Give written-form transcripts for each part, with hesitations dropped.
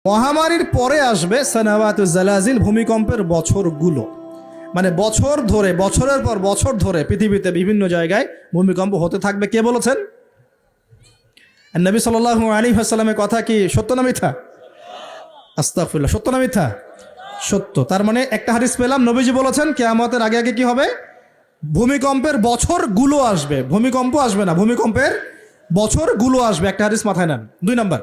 মহামারীর পরে আসবে সানাওয়াতুজ জালাজিল, ভূমিকম্পের বছরগুলো। মানে বছর ধরে, বছরের পর বছর ধরে পৃথিবীতে বিভিন্ন জায়গায় ভূমিকম্প হতে থাকবে। কে বলেছেন? নবী সাল্লাল্লাহু আলাইহি ওয়াসাল্লামের কথা কি সত্য না মিথ্যা? আস্তাগফিরুল্লাহ, সত্য না মিথ্যা? সত্য। তার মানে একটা হাদিস পেলাম, নবীজি বলেছেন কিয়ামতের আগে আগে কি হবে? ভূমিকম্পের বছরগুলো আসবে। ভূমিকম্প আসবে না, ভূমিকম্পের বছরগুলো আসবে। একটা হাদিস মাথায় নেন। 2 নাম্বার,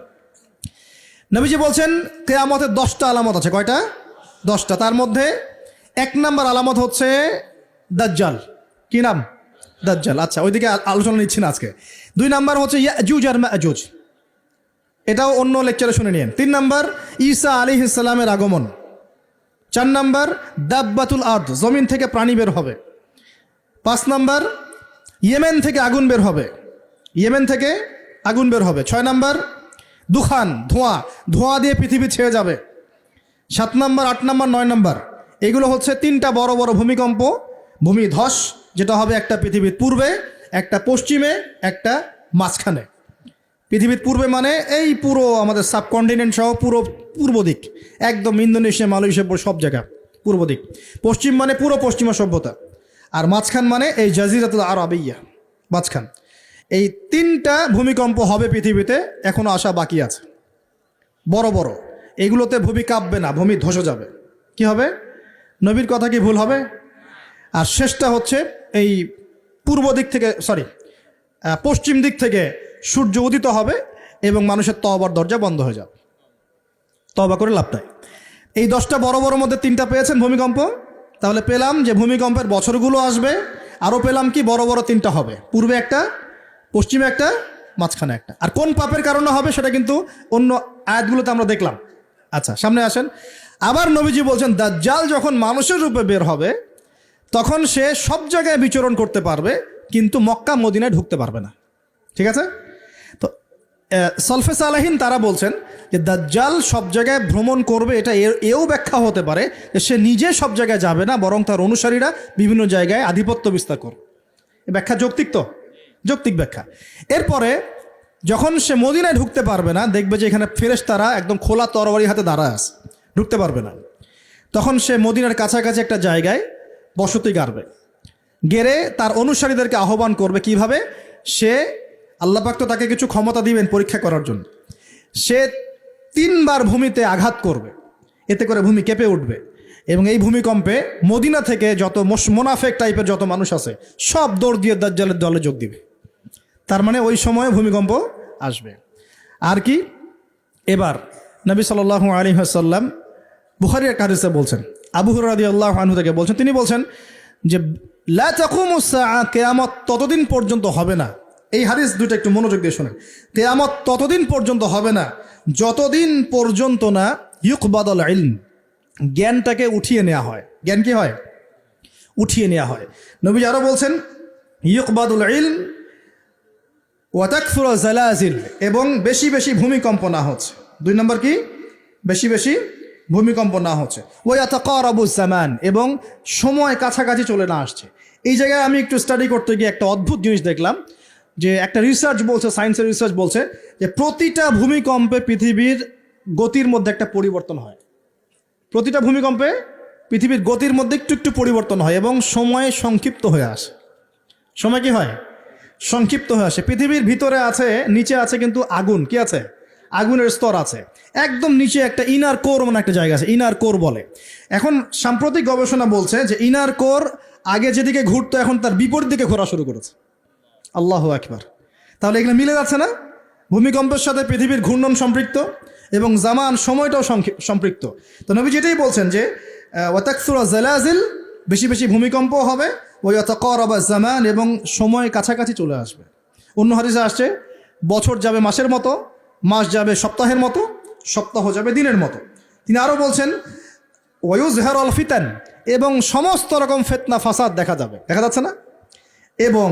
নবীজি বলছেন কিয়ামতের 10টা আলামত আছে। কয়টা? 10টা। তার মধ্যে 1 নাম্বার আলামত হচ্ছে দাজ্জাল। কি নাম? দাজ্জাল। আচ্ছা, ওইদিকে আলোচনা নিচ্ছি না আজকে। 2 নাম্বার হচ্ছে ইয়াজুজ আর মাজুজ, এটাও অন্য লেকচারে শুনে নিন। 3 নাম্বার ঈসা আলাইহিস সালামের আগমন। 4 নাম্বার দাব্বাতুল আরদ, জমিন থেকে প্রাণী বের হবে। 5 নাম্বার ইয়েমেন থেকে আগুন বের হবে। ইয়েমেন থেকে আগুন বের হবে। 6 নাম্বার দুখান, ধোঁয়া, ধোঁয়া দিয়ে পৃথিবী ছেয়ে যাবে। 7 নাম্বার, 8 নাম্বার, 9 নাম্বার, এগুলো হচ্ছে 3টা বড় বড় ভূমিকম্প, ভূমিধস, যেটা হবে একটা পৃথিবীর পূর্বে, একটা পশ্চিমে, একটা মাঝখানে। পৃথিবীর পূর্বে মানে এই পুরো আমাদের সাবকন্টিনেন্ট সহ পুরো পূর্ব দিক, একদম ইন্দোনেশিয়া, মালয়েশিয়া, সব জায়গা পূর্ব দিক। পশ্চিম মানে পুরো পশ্চিমা সভ্যতা। আর মাঝখান মানে এই জাজিরাতুল আরবিয়া, মাঝখান। এই 3টা ভূমিকম্প হবে পৃথিবীতে, এখনো আসা বাকি আছে। বড় বড়, এগুলোতে ভূমি কাঁপবে না, ভূমি ধসে যাবে। কি হবে? নবীর কথা কি ভুল হবে? আর শেষটা হচ্ছে এই পূর্ব দিক থেকে, পশ্চিম দিক থেকে সূর্য উদিত হবে এবং মানুষের তওবার দরজা বন্ধ হয়ে যাবে। তওবা করে লাভ নাই। এই 10টা বড় বড় মধ্যে 3টা পেয়েছেন ভূমিকম্প। তাহলে পেলাম যে ভূমিকম্পের বছরগুলো আসবে। আরও পেলাম কি বড় বড় 3টা হবে, পূর্বে একটা, পশ্চিমে একটা, মাঝখানে একটা। আর কোন পাপের কারণে হবে সেটা কিন্তু অন্য আয়াতগুলোতে আমরা দেখলাম। আচ্ছা, সামনে আসেন। আবার নবীজি বলছেন দাজ্জাল যখন মানুষের রূপে বের হবে তখন সে সব জায়গায় বিচরণ করতে পারবে, কিন্তু মক্কা মদিনায় ঢুকতে পারবে না। ঠিক আছে? তো সলফে সালাহিন তারা বলছেন যে দাজ্জাল সব জায়গায় ভ্রমণ করবে, এটা এও ব্যাখ্যা হতে পারে যে সে নিজে সব জায়গায় যাবে না, বরং তার অনুসারীরা বিভিন্ন জায়গায় আধিপত্য বিস্তার করবে। এ ব্যাখ্যা যৌক্তিক তো? যৌক্তিক ব্যাখ্যা। এরপরে যখন সে মদিনায় ঢুকতে পারবে না, দেখবে যে এখানে ফেরেশতারা একদম খোলা তরবারি হাতে দাঁড়ায় আছে, ঢুকতে পারবে না। তখন সে মদিনার কাছাকাছি একটা জায়গায় বসতি গাড়বে, গেড়ে তার অনুসারীদেরকে আহ্বান করবে। কিভাবে? সে, আল্লাহ পাক তো তাকে কিছু ক্ষমতা দিবেন পরীক্ষা করার জন্য। সে 3 বার ভূমিতে আঘাত করবে, এতে করে ভূমি কেঁপে উঠবে এবং এই ভূমিকম্পে মদিনা থেকে যত মোনাফেক টাইপের যত মানুষ আছে সব দৌড় দিয়ে দাজ্জালের দলে যোগ দিবে। তার মানে ওই সময়ে ভূমিকম্প আসবে। আর কি? এবার নবী সাল্লাল্লাহু আলাইহি ওয়াসাল্লাম বুখারীর এক হাদিসে বলছেন, আবু হুরায়রা রাদিয়াল্লাহু আনহু থেকে বলছেন, তিনি বলছেন যে লা তাকুমুস সাআ, কিয়ামত ততদিন পর্যন্ত হবে না। এই হাদিস দুটো একটু মনোযোগ দিয়ে শোনেন। কিয়ামত ততদিন পর্যন্ত হবে না যতদিন পর্যন্ত না ইউকবাদুল ইলম, জ্ঞানটাকে উঠিয়ে নেওয়া হয়। জ্ঞান কি হয়? উঠিয়ে নেওয়া হয়। নবী আরো বলছেন ইউকবাদুল ইলম ওয়া তাকসুরু জালাজিল, এবং বেশি বেশি ভূমিকম্প না হচ্ছে। 2 নম্বর কি? বেশি বেশি ভূমিকম্প না হচ্ছে। ওয়া ইয়াতাকারাবুজ জামান, এবং সময় কাছাকাছি চলে না আসছে। এই জায়গায় আমি একটু স্টাডি করতে গিয়ে একটা অদ্ভুত জিনিস দেখলাম, যে একটা রিসার্চ বলছে, সায়েন্সের রিসার্চ বলছে যে প্রতিটা ভূমিকম্পে পৃথিবীর গতির মধ্যে একটা পরিবর্তন হয়। প্রতিটা ভূমিকম্পে পৃথিবীর গতির মধ্যে একটু একটু পরিবর্তন হয় এবং সময় সংক্ষিপ্ত হয়ে আসে। সময় কি হয়? সংক্ষিপ্ত হয়ে আসে। পৃথিবীর ভিতরে আছে, নিচে আছে কিন্তু আগুন। কি আছে? আগুনের স্তর আছে। একদম নিচে একটা ইনার কোর মানে একটা জায়গা আছে, ইনার কোর বলে। এখন সাম্প্রতিক গবেষণা বলছে যে ইনার কোর আগে যেদিকে ঘুরতো এখন তার বিপরীত দিকে ঘোরা শুরু করেছে। আল্লাহু আকবার। তাহলে এগুলো মিলে যাচ্ছে না? ভূমিকম্পের সাথে পৃথিবীর ঘূর্ণন সম্পৃক্ত এবং জামান, সময়টাও সম্পৃক্ত। তো নবী যেটাই বলছেন যে ওয়া তাকসুরু জালাজিল, বেশি বেশি ভূমিকম্প হবে, ওয়া ইয়াতাকারাবা জামান, এবং সময় কাছাকাছি চলে আসবে। অন্য হাদিসে আসছে বছর যাবে মাসের মতো, মাস যাবে সপ্তাহের মতো, সপ্তাহ যাবে দিনের মতো। তিনি আরও বলছেন ওয়ায়ুজহারুল ফিতান, এবং সমস্ত রকম ফিতনা ফাসাদ দেখা যাবে, দেখা যাচ্ছে না? এবং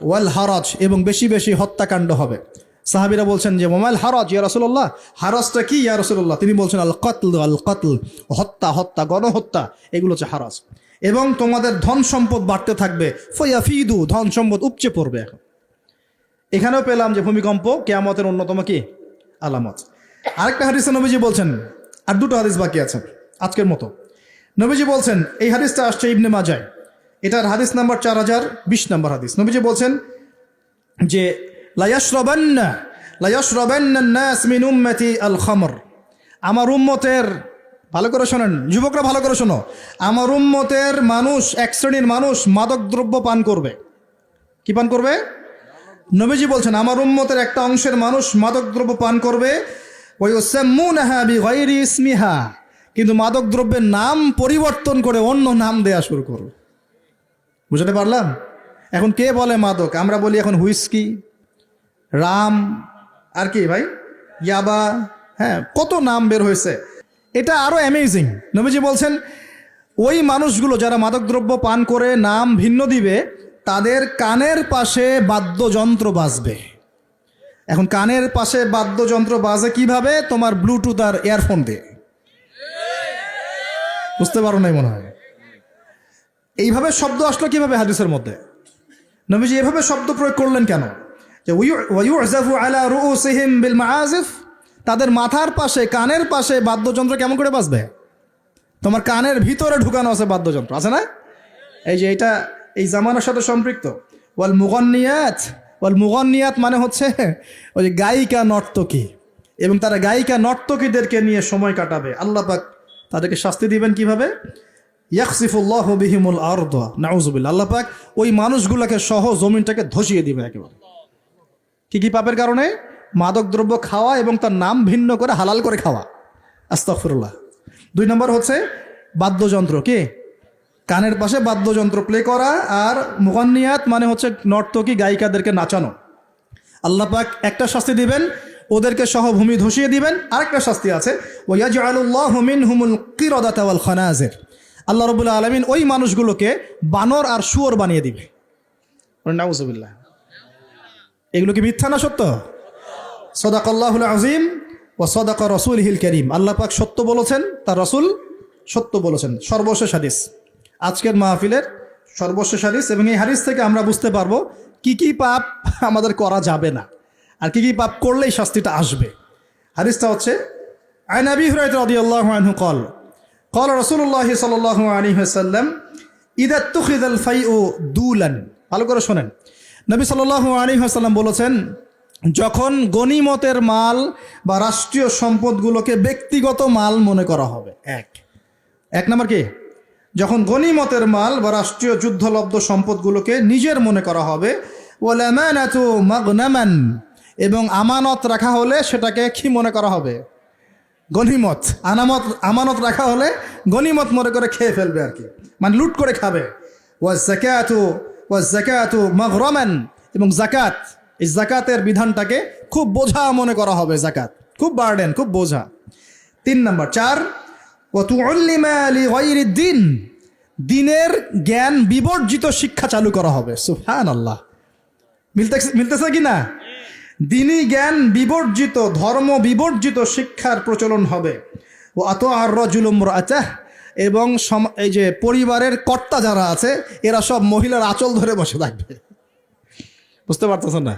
ওয়াল হারাজ, এবং বেশি বেশি হত্যাকাণ্ড হবে। সাহাবীরা বলছেন যে ওয়ামাল হারাজ ইয়া রাসূলুল্লাহ, হারাজটা কি ইয়া রাসূলুল্লাহ? তিনি বলছেন আল কতল, হত্যা, হত্যা, গণহত্যা, এগুলো হচ্ছে হারাজ। এবং তোমাদের ধন সম্পদ বাড়তে থাকবে, ফায়াফিদু, ধন সম্পদ উপচে পড়বে। এখন এখানেও পেলাম যে ভূমিকম্প কিয়ামতের অন্যতম কি আলামত। আরেকটা হাদিসে নবীজি বলছেন, আর দুটো হাদিস বাকি আছে আজকের মতো। নবীজি বলছেন, এই হাদিসটা আসছে ইবনে মাজায়, এটার হাদিস নাম্বার 4020 নম্বর হাদিস। নবীজি বলছেন যে লায়াশরাবান্না নাস মিন উম্মতি আল খামর, আমার উম্মতের, ভালো করে শোনেন যুবকরা, ভালো করে শোনো, আমার উম্মতের মানুষ, এক শ্রেণীর মানুষ মাদক দ্রব্য পান করবে। কি পান করবে? নবীজি বলছেন আমার উম্মতের একটা অংশের মানুষ মাদক দ্রব্য পান করবে, ওয়ায়ুসাম্মুনাহা বিগাইরি ইসমিহা, কিন্তু মাদক দ্রব্যের নাম পরিবর্তন করে অন্য নাম দেয়া শুরু করবে। বুঝতে পারলাম? এখন কে বলে মাদক? আমরা বলি এখন হুইস্কি, রাম, আর কি ভাই, ইয়াবা, হ্যাঁ কত নাম বের হয়েছে। এটা আরো অ্যামেজিং। নবীজি বলছেন ওই মানুষগুলো যারা মাদকদ্রব্য পান করে নাম ভিন্ন দিবে, তাদের কানের পাশে বাদ্যযন্ত্র বাজবে। এখন কানের পাশে বাদ্যযন্ত্র বাজে কিভাবে? তোমার ব্লুটুথ আর ইয়ারফোন দিয়ে। বুঝতে পারো নাই মনে হয়? এইভাবে শব্দ আসলো কিভাবে হাদিসের মধ্যে? নবীজি এভাবে শব্দ প্রয়োগ করলেন কেন? যে ওয়ায়ুযাফু আলা রুউসিহিম বিল মাআজিফ, তাদের মাথার পাশে, কানের পাশে বাদ্যযন্ত্র কেমন করে বাজবে? তোমার কানের ভিতরে ঢুকানো আছে বাদ্যযন্ত্র, আছে না? এই যে এটা এই জামানার সাথে সম্পৃক্ত। ওয়াল মুগান্নিয়াত মানে হচ্ছে ওই যে গায়িকা নর্তকী, এবং তারা গায়িকা নর্তকীদেরকে নিয়ে সময় কাটাবে। আল্লাহ পাক তাদেরকে শাস্তি দিবেন কিভাবে? ইয়াখসিফুল্লাহু বিহিমুল আরদ, নাউযুবিল্লাহ। আল্লাহ পাক ওই মানুষগুলোকে সহ জমিনটাকে ধসিয়ে দিবে একেবারে। কি পাপের কারণে? মাদক দ্রব্য খাওয়া এবং তার নাম ভিন্ন করে হালাল করে খাওয়া। আস্তাগফিরুল্লাহ। 2 নম্বর হচ্ছে বাদ্যযন্ত্র, কি কানের পাশে বাদ্যযন্ত্র প্লে করা। আর মুগান্নিয়াত মানে হচ্ছে নর্তকী, গায়িকাদেরকে নাচানো। আল্লাহ পাক একটা শাস্তি দিবেন, ওদেরকে সহ ভূমি ধসিয়ে দিবেন। আরেকটা শাস্তি আছে, ওয়ায়াজআলুল্লাহু মিনহুমুল কিরাদাতা ওয়াল খানাজির, আল্লাহ রাব্বুল আলামিন ওই মানুষগুলোকে বানর আর শুয়োর বানিয়ে দিবে। নাউযুবিল্লাহ। এগুলো কি মিথ্যা না সত্য? সাদাকাল্লাহুল আযীম ওয়া সাদাকা রাসূলুল কারীম। আল্লাহ পাক সত্য বলেছেন, তার রাসূল সত্য বলেছেন। সর্বশেষ হাদিস, আজকের মাহফিলের সর্বশেষ হাদিস, এবং এই হাদিস থেকে আমরা বুঝতে পারবো কি পাপ আমাদের করা যাবে না, আর কি পাপ করলেই শাস্তিটা আসবে। হাদিসটা হচ্ছে আন আবী হুরায়রা রাদিয়াল্লাহু আনহু قال قال رسول الله صلى الله عليه وسلم إذا اتخذ الفيء دولا। ভালো করে শুনেন, নবী সাল্লাল্লাহু আলাইহি ওয়াসাল্লাম বলেছেন, যখন গনিমতের মাল বা রাষ্ট্রীয় সম্পদগুলোকে ব্যক্তিগত মাল মনে করা হবে। এক নম্বর কি? যখন গনিমতের মাল বা রাষ্ট্রীয় যুদ্ধলব্ধ সম্পদগুলোকে নিজের মনে করা হবে। ওয়াল আমানাতু মাগনামান, এবং আমানত রাখা হলে সেটাকে কি মনে করা হবে? গনিমত। আমানত রাখা হলে গনিমত মনে করে খেয়ে ফেলবে আর কি, মানে লুট করে খাবে। ওয়াজ যাকাতু মাগরামান, এবং জাকাত, এই জাকাতের বিধানটাকে খুব বোঝা মনে করা হবে। জাকাত খুব বার্ডেন, খুব বোঝা। 3 নম্বর 4 ওয়া তুআল্লিমা লিগাইরিদ দ্বীন, দ্বীনের জ্ঞান বিবর্জিত শিক্ষা চালু করা হবে। সুবহানাল্লাহ। মিলতেছে কি না? দ্বীনি জ্ঞান বিবর্জিত, ধর্ম বিবর্জিত শিক্ষার প্রচলন হবে। ও আতআর রাজুলু ইমরাআতাহ, এবং এই যে পরিবারের কর্তা যারা আছে এরা সব মহিলার আঁচল ধরে বসে থাকবে। বুঝতে পারতেছেন না?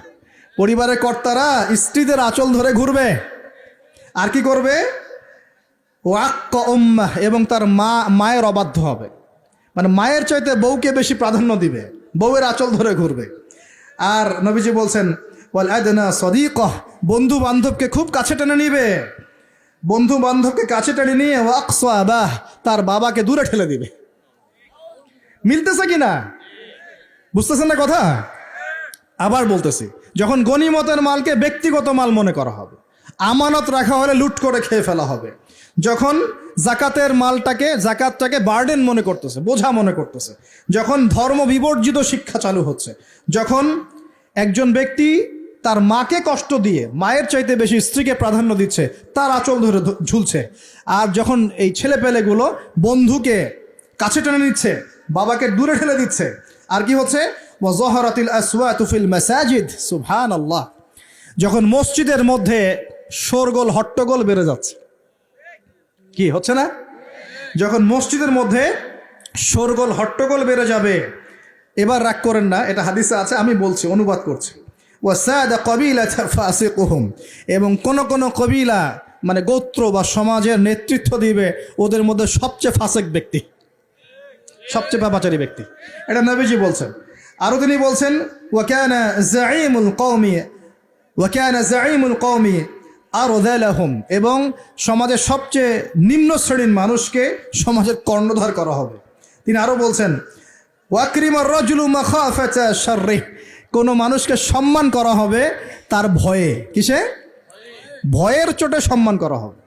পরিবারের কর্তারা স্ত্রীদের আঁচল ধরে ঘুরবে। আর কি করবে? ওয়াক্কা উম্মাহ, এবং তার মায়ের অবাধ্য হবে, মানে মায়ের চাইতে বউকে বেশি প্রাধান্য দিবে, বউয়ের আঁচল ধরে ঘুরবে। আর নবীজি বলছেন ওয়াল আদনা সাদিকাহ, বন্ধু বান্ধবকে খুব কাছে টেনে নিবে, বন্ধু বান্ধবকে কাছে টেনে নিয়ে ওয়াকসা আবাহ, তার বাবাকে দূরে ঠেলে দিবে। মিলতেছে কি না? বুঝতেছেন না কথা? আবার বলতেছি, যখন গনিমতের মালকে ব্যক্তিগত মাল মনে করা হবে, আমানত রাখা হলে লুট করে খেয়ে ফেলা হবে, যখন জাকাতটাকে বার্ডেন মনে করতেছে, বোঝা মনে করতেছে, যখন ধর্ম বিবর্জিত শিক্ষা চালু হচ্ছে, যখন একজন ব্যক্তি তার মাকে কষ্ট দিয়ে মায়ের চাইতে বেশি স্ত্রীকে প্রাধান্য দিচ্ছে, তার আঁচল ধরে ঝুলছে, আর যখন এই ছেলেপেলেগুলো বন্ধুকে কাছে টেনে নিচ্ছে, বাবাকে দূরে ঠেলে দিচ্ছে, আর কি হচ্ছে? ওয়াজহারাতিল আসওয়াতু ফিল মাসাজিদ, সুবহানাল্লাহ, যখন মসজিদের মধ্যে শোরগোল হট্টগোল বেড়ে যাচ্ছে। কি হচ্ছে না? যখন মসজিদের মধ্যে শোরগোল হট্টগোল বেড়ে যাবে, এবার রাগ করেন না, এটা হাদিসে আছে, আমি বলছি, অনুবাদ করছি। ওয়াসাদা কবিলাত ফাসিকুহুম, এবং কোন কবিলা মানে গোত্র বা সমাজের নেতৃত্ব দিবে ওদের মধ্যে সবচেয়ে ফাসেক ব্যক্তি, সবচেয়ে পাপাচারী ব্যক্তি। এটা নবীজি বলছেন। আরও তিনি বলছেন ওয়াকানা জাঈমুল কওমি আরযালাহুম, এবং সমাজের সবচেয়ে নিম্ন শ্রেণীর মানুষকে সমাজের কর্ণধার করা হবে। তিনি আরও বলছেন ওয়াকরিমার রাজুলু মাখাফাতা শাররিহ, কোনো মানুষকে সম্মান করা হবে তার ভয়ে। কিসে? ভয়ের চোটে সম্মান করা হবে।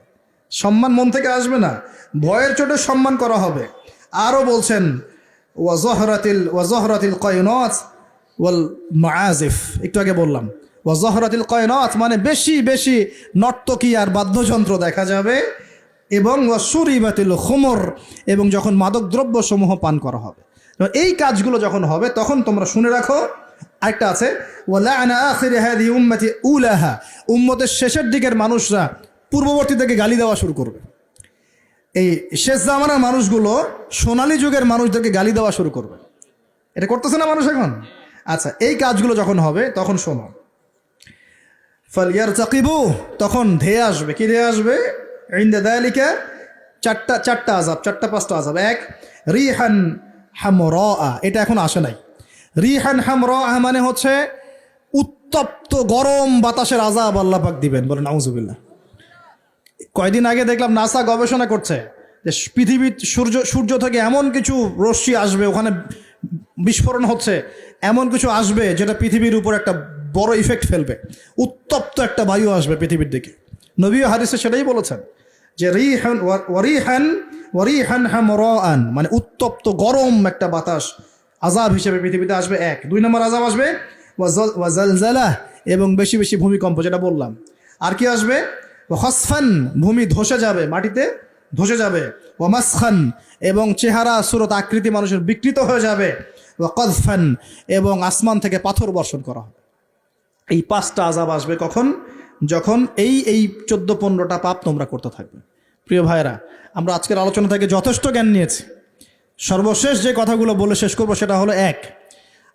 সম্মান মন থেকে আসবে না, ভয়ের চোটে সম্মান করা হবে। আরও বলছেন ওয়াজহরাতিল কয়নাত ওয়াল মাআজিফ, একটু আগে বললাম ওয়াজহরাতিল কয়নাত মানে বেশি বেশি নর্তকী আর বাদ্যযন্ত্র দেখা যাবে, এবং ওয়াসুরিবাতিল খুমর, এবং যখন মাদক দ্রব্য সমূহ পান করা হবে। এই কাজগুলো যখন হবে তখন তোমরা শুনে রাখো। আরেকটা আছে ওয়ালা'না আখিরি হাযিহি উম্মতি উলাহা, উম্মতের শেষের দিকের মানুষরা পূর্ববর্তী থেকে গালি দেওয়া শুরু করবে। এই শেষ জামানার মানুষগুলো সোনালী যুগের মানুষদেরকে গালি দেওয়া শুরু করবে। এটা করতেছে না মানুষ এখন? আচ্ছা, এই কাজগুলো যখন হবে তখন শোনো, ফালইয়ারতাকিবু, তখন ধেয়ে আসবে। কি ধেয়ে আসবে? ইনদা যালিকা চারটা আযাব, চারটা পাঁচটা আযাব। এক, রিহান হামরা, এটা এখন আসে নাই। রিহান হামরা মানে হচ্ছে উত্তপ্ত গরম বাতাসের আযাব আল্লাহ পাক দিবেন, বলেন নাউজুবিল্লাহ। কয়দিন আগে দেখলাম নাসা গবেষণা করছে যে পৃথিবীর সূর্য থেকে এমন কিছু রশ্মি আসবে, ওখানে বিস্ফোরণ হচ্ছে, এমন কিছু আসবে যেটা পৃথিবীর উপর একটা বড় ইফেক্ট ফেলবে। উত্তপ্ত একটা বায়ু আসবে পৃথিবীর দিকে। নবী হাদিসে সেটাই বলেছেন যে ওয়ারিহান হামরাআন মানে উত্তপ্ত গরম একটা বাতাস আযাব হিসেবে পৃথিবীতে আসবে। এক। দুই নম্বর আযাব আসবে ওয়াজালজালাহ, এবং বেশি বেশি ভূমিকম্প, যেটা বললাম। আর কি আসবে? ওয়াখসফান, ভূমি ধসে যাবে, মাটিতে ধসে যাবে। ওয়ামাসখান, এবং চেহারা সুরত আকৃতি মানুষের বিকৃত হয়ে যাবে। ওয়াকযফান, এবং আসমান থেকে পাথর বর্ষণ করা হবে। এই পাঁচটা আযাব আসবে কখন? যখন এই 14-15টা পাপ তোমরা করতে থাকবে। প্রিয় ভাইরা, আমরা আজকের আলোচনা থেকে যথেষ্ট জ্ঞান নিয়েছি। সর্বশেষ যে কথাগুলো বলে শেষ করবো সেটা হলো, এক,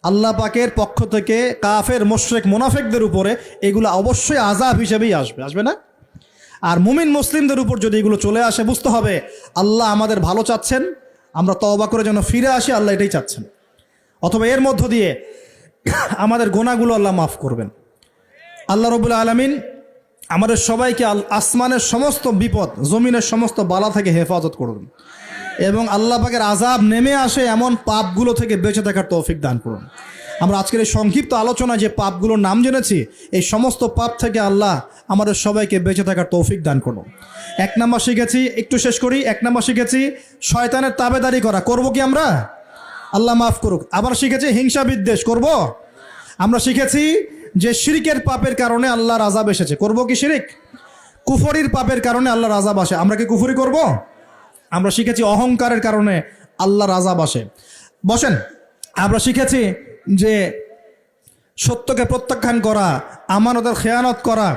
আল্লাহ পাকের পক্ষ থেকে কাফের মুশরিক মুনাফিকদের উপরে এগুলো অবশ্যই আযাব হিসেবেই আসবে, আসবে না? আর মুমিন মুসলিমদের উপর যদি এগুলো চলে আসে, বুঝতে হবে আল্লাহ আমাদের ভালো চাচ্ছেন, আমরা তওবা করে যেন ফিরে আসি, আল্লাহ এটাই চাচ্ছেন। অথবা এর মধ্য দিয়ে আমাদের গুনাহগুলো আল্লাহ মাফ করবেন। আল্লাহ রাব্বুল আলামিন আমাদের সবাইকে আসমানের সমস্ত বিপদ, জমিনের সমস্ত বালা থেকে হেফাজত করুন, এবং আল্লাহ পাকের আযাব নেমে আসে এমন পাপগুলো থেকে বেঁচে থাকার তৌফিক দান করুন। আমরা আজকের এই সংক্ষিপ্ত আলোচনায় যে পাপগুলোর নাম জেনেছি, এই সমস্ত পাপ থেকে আল্লাহ আমাদের সবাইকে বেঁচে থাকার তৌফিক দান করুন। এক নাম্বার শিখেছি, একটু শেষ করি। এক নাম্বার শিখেছি শয়তানের তাবেদারি করা, করব কি আমরা? আল্লাহ মাফ করুক। আবার শিখেছি হিংসা বিদ্বেষ করব। আমরা শিখেছি যে শিরকের পাপের কারণে আল্লাহর আযাব এসেছে, করব কি শিরক? কুফরির পাপের কারণে আল্লাহর আযাব আসে, আমরা কি কুফরি করব? আমরা শিখেছি অহংকারের কারণে আল্লাহর আযাব আসে। বসেন, আমরা শিখেছি যে সত্যকে প্রত্যাখ্যান করা, আমানতের খেয়ানত করা,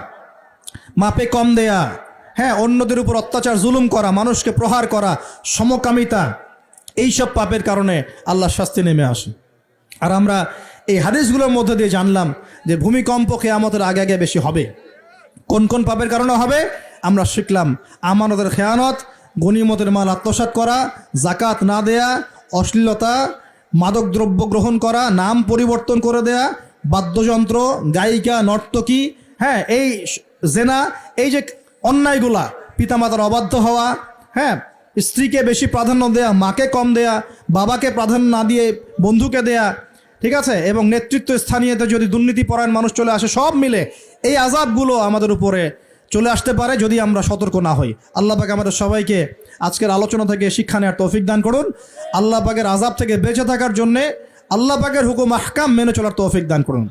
মাপে কম দেয়া, হ্যাঁ, অন্যদের উপর অত্যাচার জুলুম করা, মানুষকে প্রহার করা, সমকামিতা, এইসব পাপের কারণে আল্লাহর শাস্তি নেমে আসে। আর আমরা এই হাদিসগুলোর মধ্যে দিয়ে জানলাম যে ভূমিকম্প কিয়ামতের আগে আগে বেশি হবে। কোন কোন পাপের কারণে হবে আমরা শিখলাম। আমানতের খেয়ানত, গনিমতের মাল আত্মসাৎ করা, জাকাত না দেয়া, অশ্লীলতা, মাদক দ্রব্য গ্রহণ করা, নাম পরিবর্তন করে দেয়া, বাদ্যযন্ত্র, গায়িকা, নর্তকী, হ্যাঁ, এই জেনা, এই যে অন্যায়গুলা, পিতামাতার অবাধ্য হওয়া, হ্যাঁ, স্ত্রীকে বেশি প্রাধান্য দেয়া, মাকে কম দেয়া, বাবাকে প্রাধান্য না দিয়ে বন্ধুকে দেয়া, ঠিক আছে, এবং নেতৃত্ব স্থানীয়তে যদি দুর্নীতিপরায়ণ মানুষ চলে আসে, সব মিলে এই আযাবগুলো আমাদের উপরে চলে আসতে পারে যদি আমরা সতর্ক না হই। আল্লাহ পাক আমাদের সবাইকে আজকের আলোচনা থেকে শিক্ষা নেওয়ার তৌফিক দান করুন। আল্লাহ পাকের আযাব থেকে বেঁচে থাকার জন্যে আল্লাহ পাকের হুকুম আহকাম মেনে চলার তৌফিক দান করুন।